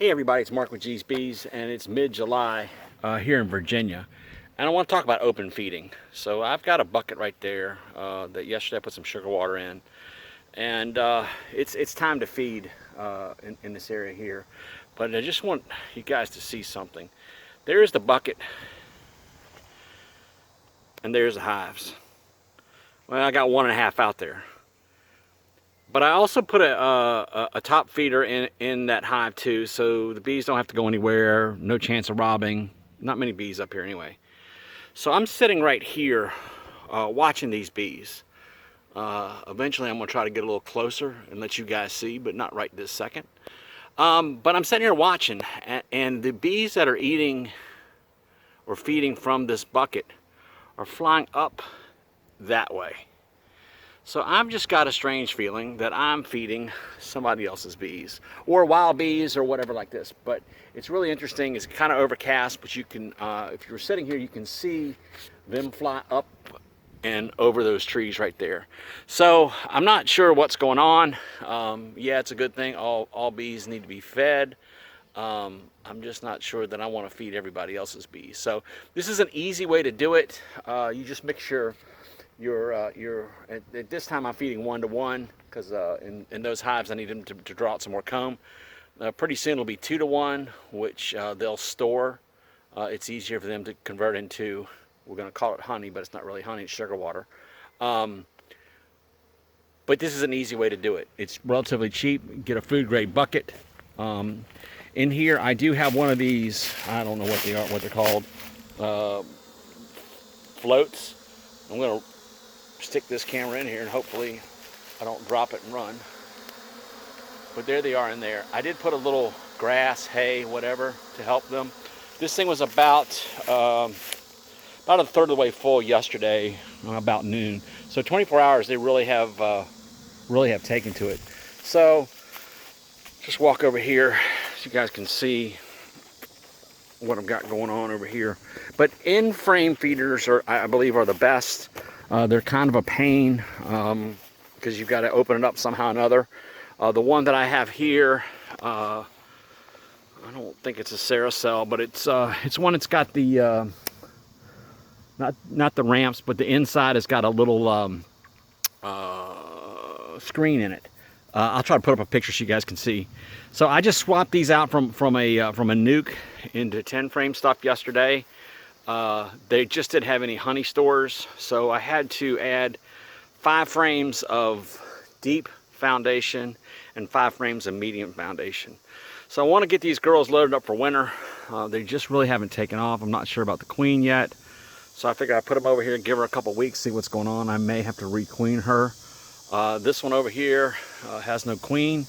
Hey everybody, it's Mark with G's Bees, and it's mid-July here in Virginia. And I want to talk about open feeding. So I've got a bucket right there that yesterday I put some sugar water in. And it's time to feed in this area here. But I just want you guys to see something. There's the bucket, and there's the hives. Well, I got 1.5 out there. But I also put a top feeder in that hive too, so the bees don't have to go anywhere, no chance of robbing. Not many bees up here anyway. So I'm sitting right here watching these bees. Eventually I'm gonna try to get a little closer and let you guys see, but not right this second. But I'm sitting here watching, and the bees that are eating or feeding from this bucket are flying up that way. So I've just got a strange feeling that I'm feeding somebody else's bees, or wild bees, or whatever like this. But it's really interesting. It's kind of overcast, but you can, if you're sitting here, you can see them fly up and over those trees right there. So I'm not sure what's going on. Yeah, it's a good thing. All bees need to be fed. I'm just not sure that I want to feed everybody else's bees. So this is an easy way to do it. You just make sure at this time I'm feeding 1-to-1 because in those hives I need them to draw out some more comb. Pretty soon it'll be 2-to-1, which they'll store. It's easier for them to convert into, we're going to call it honey, but it's not really honey, it's sugar water. But this is an easy way to do it. It's relatively cheap. Get a food grade bucket. In here I do have one of these, I don't know what they are, what they're called, floats. I'm going to stick this camera in here and hopefully I don't drop it and run. But there they are in there. I did put a little grass, hay, whatever to help them. This thing was about a third of the way full yesterday, about noon. So 24 hours they really have taken to it. So just walk over here so you guys can see what I've got going on over here. But in-frame feeders are, I believe, are the best. They're kind of a pain because you've got to open it up somehow or another. The one that I have here, I don't think it's a Ceracell, but it's one that's got the not the ramps, but the inside has got a little screen in it. I'll try to put up a picture so you guys can see. So I just swapped these out from a Nuke into 10-frame stuff yesterday. They just didn't have any honey stores, so I had to add 5 frames of deep foundation and 5 frames of medium foundation. So I want to get these girls loaded up for winter. They just really haven't taken off. I'm not sure about the queen yet, so I figured I'd put them over here and give her a couple weeks, see what's going on. I may have to re-queen her. This one over here has no queen.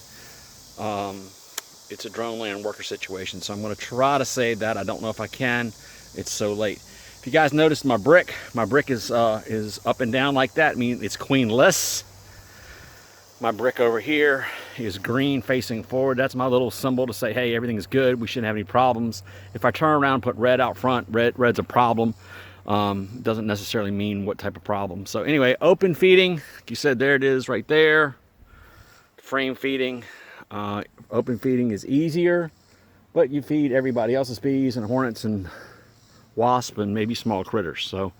It's a drone land worker situation, so I'm going to try to save that. I don't know if I can. It's so late. If you guys noticed my brick is up and down like that. I mean, it's queenless. My brick over here is green facing forward. That's my little symbol to say, hey, everything is good. We shouldn't have any problems. If I turn around and put red out front, red's a problem. Doesn't necessarily mean what type of problem. So anyway, open feeding, like you said, there it is right there. Frame feeding. Open feeding is easier, but you feed everybody else's bees and hornets and wasp and maybe small critters. So